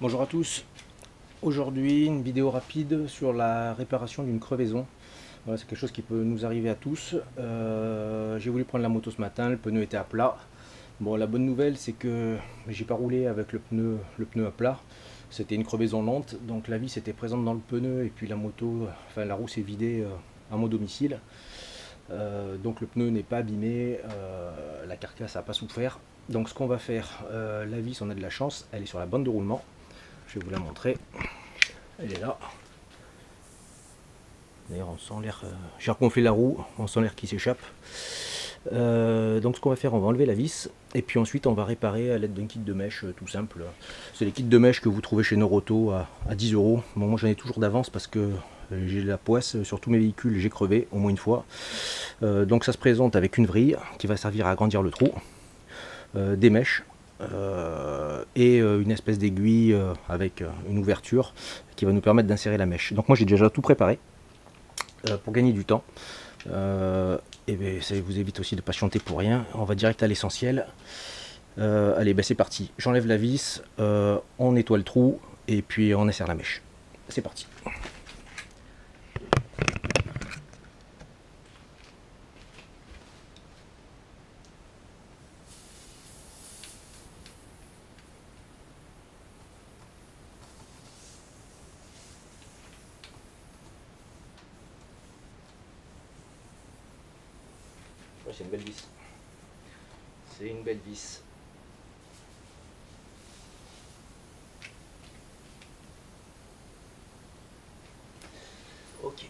Bonjour à tous, aujourd'hui une vidéo rapide sur la réparation d'une crevaison. Voilà, c'est quelque chose qui peut nous arriver à tous. J'ai voulu prendre la moto ce matin, le pneu était à plat. Bon, la bonne nouvelle c'est que j'ai pas roulé avec le pneu à plat. C'était une crevaison lente, donc la vis était présente dans le pneu et puis la moto, enfin la roue s'est vidée à mon domicile. Donc le pneu n'est pas abîmé, la carcasse n'a pas souffert. Donc ce qu'on va faire, la vis on a de la chance, elle est sur la bande de roulement. Je vais vous la montrer. Elle est là. D'ailleurs, on sent l'air. J'ai regonflé la roue, on sent l'air qui s'échappe. Donc, ce qu'on va faire, on va enlever la vis et puis ensuite, on va réparer à l'aide d'un kit de mèche tout simple. C'est les kits de mèche que vous trouvez chez Noroto à 10 euros. Bon, moi, j'en ai toujours d'avance parce que j'ai de la poisse sur tous mes véhicules. J'ai crevé au moins une fois. Donc, ça se présente avec une vrille qui va servir à agrandir le trou, des mèches. Et une espèce d'aiguille avec une ouverture qui va nous permettre d'insérer la mèche. Donc moi j'ai déjà tout préparé pour gagner du temps. Et bien, ça vous évite aussi de patienter pour rien. On va direct à l'essentiel. Allez, ben c'est parti. J'enlève la vis, on nettoie le trou et puis on insère la mèche. C'est parti. C'est une belle vis. C'est une belle vis. Ok.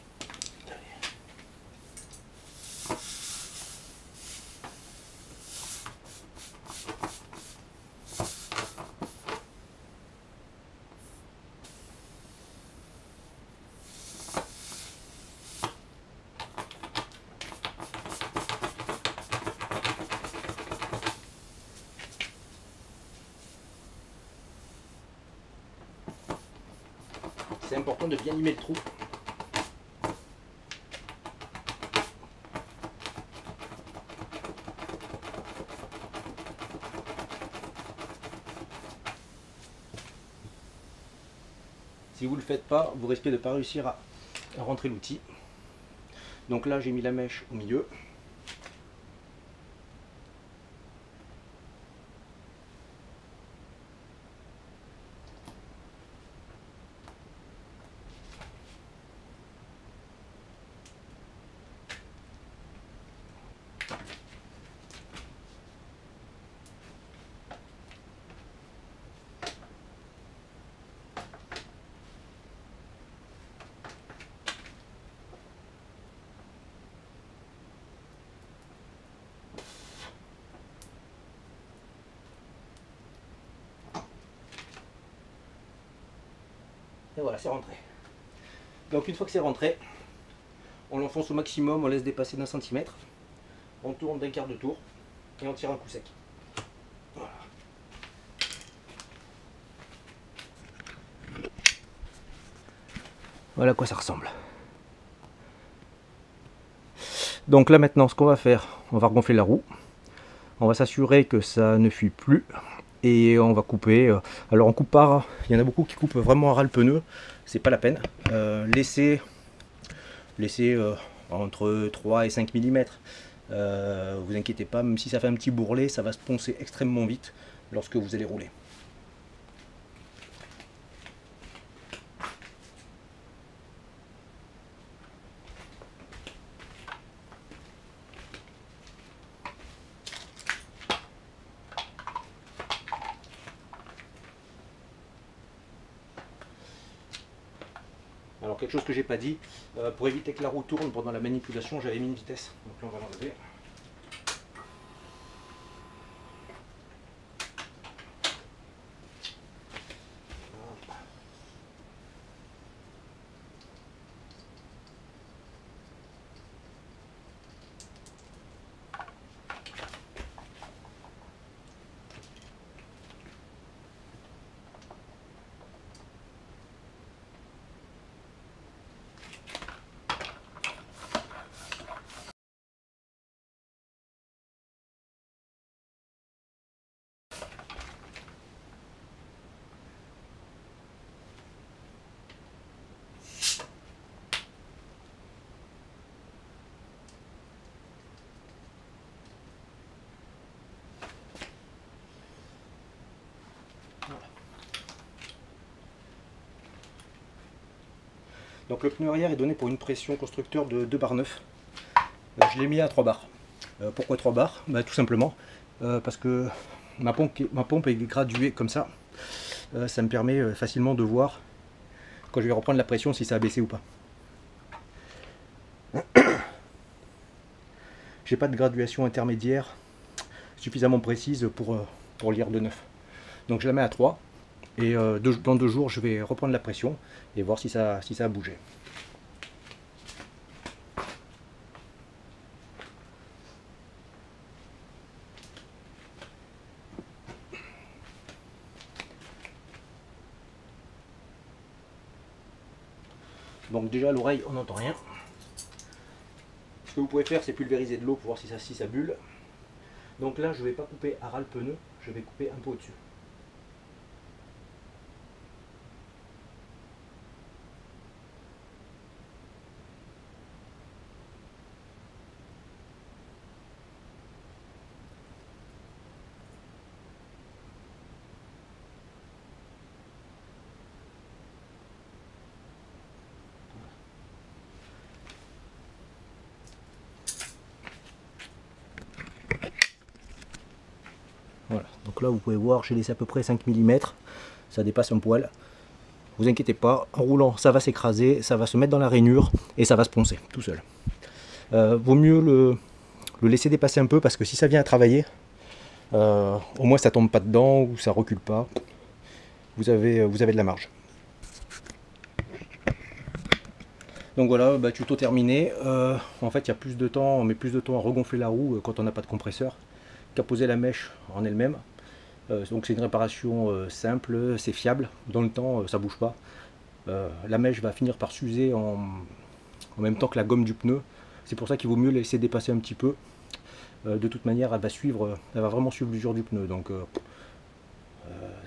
C'est important de bien limer le trou. Si vous ne le faites pas, vous risquez de ne pas réussir à rentrer l'outil. Donc là, j'ai mis la mèche au milieu. Et voilà, c'est rentré. Donc une fois que c'est rentré, on l'enfonce au maximum, on laisse dépasser d'un centimètre, on tourne d'un quart de tour et on tire un coup sec. Voilà. Voilà à quoi ça ressemble. Donc là maintenant, ce qu'on va faire, on va regonfler la roue, on va s'assurer que ça ne fuit plus et on va couper. Alors on coupe pas, il y en a beaucoup qui coupent vraiment à ras le pneu, c'est pas la peine. Laissez entre 3 et 5 mm. Vous inquiétez pas, même si ça fait un petit bourrelet, ça va se poncer extrêmement vite lorsque vous allez rouler. Alors quelque chose que j'ai pas dit, pour éviter que la roue tourne pendant la manipulation, j'avais mis une vitesse. Donc là on va l'enlever. Donc le pneu arrière est donné pour une pression constructeur de 2 bar 9. Je l'ai mis à 3 bars. Pourquoi 3 bars? Tout simplement parce que ma pompe est graduée comme ça. Ça me permet facilement de voir quand je vais reprendre la pression si ça a baissé ou pas. J'ai pas de graduation intermédiaire suffisamment précise pour lire de 9. Donc je la mets à 3 et dans 2 jours je vais reprendre la pression et voir si ça a bougé. Donc déjà à l'oreille on n'entend rien. Ce que vous pouvez faire c'est pulvériser de l'eau pour voir si ça bulle. Donc là je ne vais pas couper à ras le pneu, je vais couper un peu au-dessus. Voilà, donc là vous pouvez voir, j'ai laissé à peu près 5 mm, ça dépasse un poil. Vous inquiétez pas, en roulant ça va s'écraser, ça va se mettre dans la rainure et ça va se poncer tout seul. Vaut mieux le laisser dépasser un peu parce que si ça vient à travailler, au moins ça tombe pas dedans ou ça recule pas. Vous avez de la marge. Donc voilà, tuto terminé. En fait il y a plus de temps, on met plus de temps à regonfler la roue quand on n'a pas de compresseur qu'à poser la mèche en elle-même. Donc c'est une réparation simple, c'est fiable, dans le temps ça bouge pas. La mèche va finir par s'user en même temps que la gomme du pneu. C'est pour ça qu'il vaut mieux laisser dépasser un petit peu. De toute manière elle va vraiment suivre l'usure du pneu, donc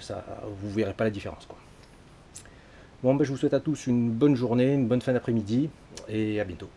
ça, vous verrez pas la différence, quoi. Bon, je vous souhaite à tous une bonne journée, une bonne fin d'après-midi et à bientôt.